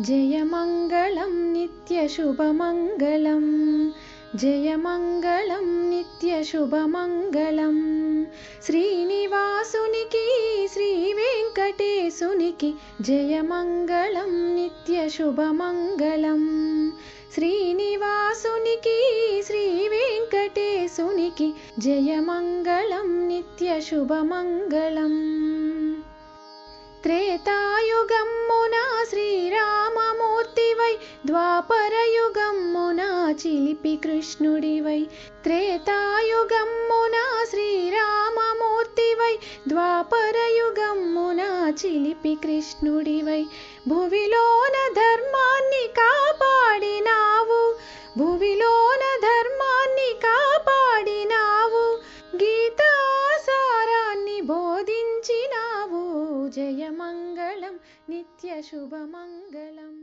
జయమంగళం నిత్యశుభమంగళం, జయమంగళం నిత్యశుభమంగళం. శ్రీనివాసునికి శ్రీ వెంకటేశునికి జయమంగళం నిత్యశుభమంగళం. శ్రీనివాసునికి శ్రీ వెంకటేశునికి జయమంగళం నిత్యశుభమంగళం. త్రేతాయుగమ్మున శ్రీరామమూర్తివై, ద్వాపరయుగమ్మున చిలిపి కృష్ణుడివై. త్రేతాయుగమ్మున శ్రీరామమూర్తివై, ద్వాపరయుగమ్మున చిలిపి కృష్ణుడివై. భువిలోన ధర్మాన్ని కాపాడినావు, భువిలోన ధర్మాన్ని కాపాడినావు, గీతాసారాన్ని బోధించినావు. జయమంగళం నిత్యశుభమంగళం.